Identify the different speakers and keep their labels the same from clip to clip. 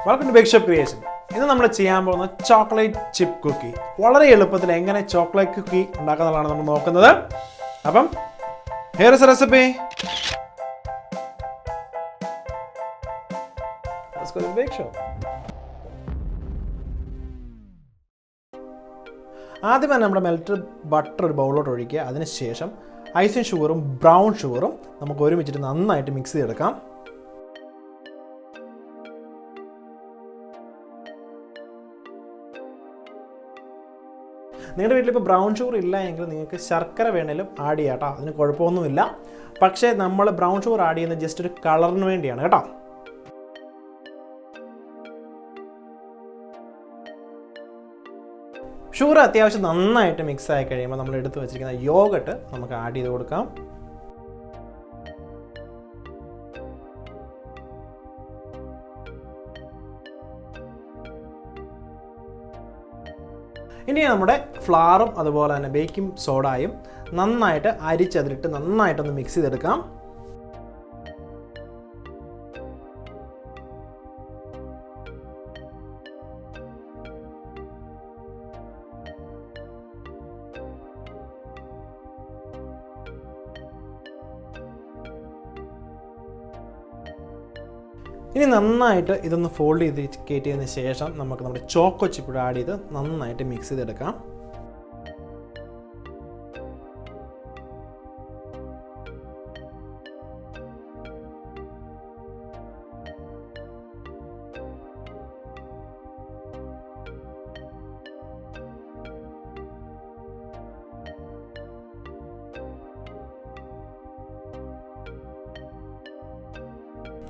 Speaker 1: Welcome to bake shop creation. ഇന്ന് നമ്മൾ ചെയ്യാൻ പോകുന്ന ചോക്ലേറ്റ് ചിപ്പ് കുക്കി. വളരെ എളുപ്പത്തിൽ എങ്ങനെ ചോക്ലേറ്റ് കുക്കി ഉണ്ടാക്കുന്നതാണ് നമ്മൾ നോക്കുന്നത്. അപ്പം here is a recipe. Let's go to bake shop. ആദ്യം തന്നെ നമ്മുടെ മെൽറ്റഡ് ബട്ടർ ഒരു ബൗളിലോട്ട് ഒഴിക്കുക. അതിനുശേഷം ഐസും ഷുഗറും ബ്രൗൺ ഷുഗറും നമുക്ക് ഒരുമിച്ചിട്ട് നന്നായിട്ട് മിക്സ് ചെയ്തെടുക്കാം. നിങ്ങളുടെ വീട്ടിലിപ്പോൾ ബ്രൗൺ ഷുഗർ ഇല്ല എങ്കിൽ നിങ്ങൾക്ക് ശർക്കര വേണേലും ആഡ് ചെയ്യാം കേട്ടോ, അതിന് കുഴപ്പമൊന്നുമില്ല. പക്ഷേ നമ്മൾ ബ്രൗൺ ഷുഗർ ആഡ് ചെയ്യുന്നത് ജസ്റ്റ് ഒരു കളറിന് വേണ്ടിയാണ് കേട്ടോ. ഷുഗർ അത്യാവശ്യം നന്നായിട്ട് മിക്സ് ആയി കഴിയുമ്പോൾ നമ്മൾ എടുത്ത് വെച്ചിരിക്കുന്ന യോഗട്ട് നമുക്ക് ആഡ് ചെയ്ത് കൊടുക്കാം. ഇനി നമ്മുടെ ഫ്ലവറും അതുപോലെ തന്നെ ബേക്കിംഗ് സോഡയും നന്നായിട്ട് അരിച്ചതിലിട്ട് നന്നായിട്ടൊന്ന് മിക്സ് ചെയ്തെടുക്കാം. ഇനി നന്നായിട്ട് ഇതൊന്ന് ഫോൾഡ് ചെയ്ത് കയറ്റിയതിന് ശേഷം നമുക്ക് നമ്മുടെ ചോക്കോ ചിപ്പ് ആഡ് ചെയ്ത് നന്നായിട്ട് മിക്സ് ചെയ്തെടുക്കാം.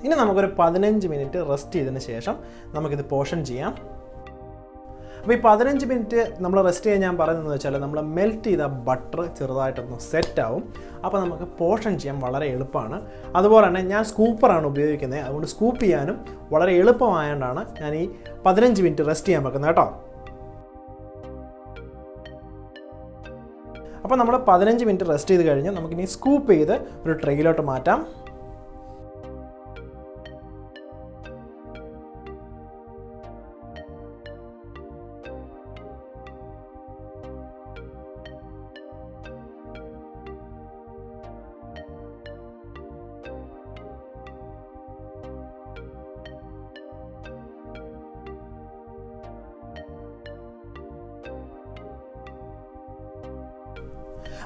Speaker 1: ഇനി നമുക്കൊരു 15 മിനിറ്റ് റെസ്റ്റ് ചെയ്തതിന് ശേഷം നമുക്കിത് പോർഷൻ ചെയ്യാം. അപ്പോൾ ഈ 15 മിനിറ്റ് നമ്മൾ റെസ്റ്റ് ചെയ്യാൻ ഞാൻ പറയുന്നതെന്ന് വെച്ചാൽ നമ്മൾ മെൽറ്റ് ചെയ്ത ബട്ടർ ചെറുതായിട്ടൊന്ന് സെറ്റ് ആവും. അപ്പോൾ നമുക്ക് പോർഷൻ ചെയ്യാൻ വളരെ എളുപ്പമാണ്. അതുപോലെ തന്നെ ഞാൻ സ്കൂപ്പറാണ് ഉപയോഗിക്കുന്നത്, അതുകൊണ്ട് സ്കൂപ്പ് ചെയ്യാനും വളരെ എളുപ്പമായതുകൊണ്ടാണ് ഞാൻ ഈ 15 മിനിറ്റ് റെസ്റ്റ് ചെയ്യാൻ വെക്കുന്നത് കേട്ടോ. അപ്പോൾ നമ്മൾ 15 മിനിറ്റ് റെസ്റ്റ് ചെയ്ത് കഴിഞ്ഞ് നമുക്കിനി സ്കൂപ്പ് ചെയ്ത് ഒരു ട്രേയിലോട്ട് മാറ്റാം.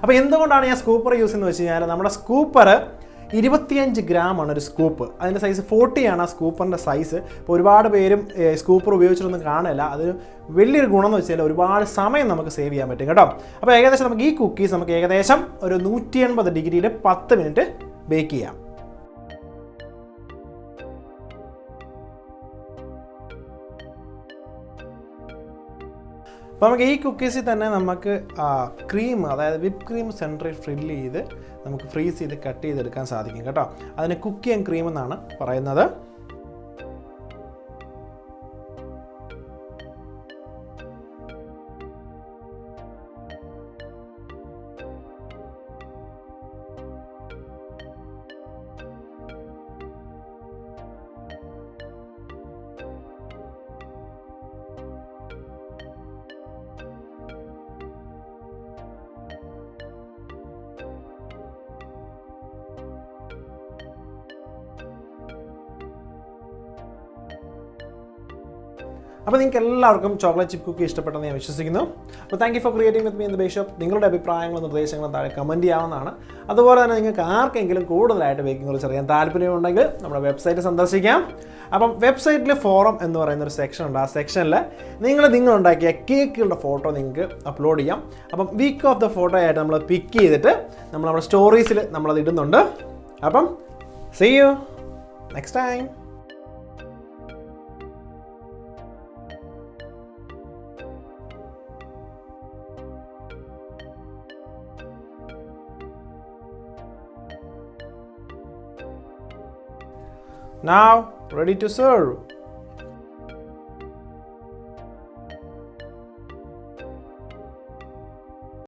Speaker 1: അപ്പോൾ എന്തുകൊണ്ടാണ് ഞാൻ സ്കൂപ്പർ യൂസ് ചെയ്യുന്നത് വെച്ച് കഴിഞ്ഞാൽ നമ്മുടെ സ്കൂപ്പർ 25 ഗ്രാമാണ് ഒരു സ്കൂപ്പ്. അതിൻ്റെ സൈസ് 40 ആണ് ആ സ്കൂപ്പറിൻ്റെ സൈസ്. ഇപ്പോൾ ഒരുപാട് പേരും സ്കൂപ്പർ ഉപയോഗിച്ചിട്ടൊന്നും കാണില്ല. അത് വലിയൊരു ഗുണം എന്ന് വെച്ചാൽ ഒരുപാട് സമയം നമുക്ക് സേവ് ചെയ്യാൻ പറ്റും കേട്ടോ. അപ്പോൾ ഏകദേശം നമുക്ക് ഈ കുക്കീസ് നമുക്ക് ഏകദേശം ഒരു 180 ഡിഗ്രിയിൽ 10 മിനിറ്റ് ബേക്ക് ചെയ്യാം. അപ്പോൾ നമുക്ക് ഈ കുക്കീസിൽ തന്നെ നമുക്ക് ക്രീം, അതായത് വിപ്പ് ക്രീം സെൻറ്ററിൽ ഫില്ല് ചെയ്ത് നമുക്ക് ഫ്രീസ് ചെയ്ത് കട്ട് ചെയ്തെടുക്കാൻ സാധിക്കും കേട്ടോ. അതിന് കുക്കി ആൻഡ് ക്രീം എന്നാണ് പറയുന്നത്. അപ്പോൾ നിങ്ങൾക്ക് എല്ലാവർക്കും ചോക്ലേറ്റ് ചിപ്പ് കുക്കി ഇഷ്ടപ്പെട്ടെന്ന് ഞാൻ വിശ്വസിക്കുന്നു. അപ്പോൾ thank you for creating with me in the bake shop. നിങ്ങളുടെ അഭിപ്രായങ്ങളും നിർദ്ദേശങ്ങളും താഴെ കമൻറ്റ് ചെയ്യാവുന്നതാണ്. അതുപോലെ തന്നെ നിങ്ങൾക്ക് ആർക്കെങ്കിലും കൂടുതലായിട്ട് ബേക്കിംഗ് കുറിച്ച് അറിയാൻ താല്പര്യമുണ്ടെങ്കിൽ നമ്മുടെ വെബ്സൈറ്റ് സന്ദർശിക്കാം. അപ്പം വെബ്സൈറ്റിൽ ഫോറം എന്ന് പറയുന്നൊരു സെക്ഷൻ ഉണ്ട്. ആ സെക്ഷനിൽ നിങ്ങളുണ്ടാക്കിയ കേക്കുകളുടെ ഫോട്ടോ നിങ്ങൾക്ക് അപ്ലോഡ് ചെയ്യാം. അപ്പം വീക്ക് ഓഫ് ദ ഫോട്ടോ ആയിട്ട് നമ്മൾ പിക്ക് ചെയ്തിട്ട് നമ്മുടെ സ്റ്റോറീസിൽ നമ്മളത് ഇടുന്നുണ്ട്. അപ്പം see you next time. Now ready to serve.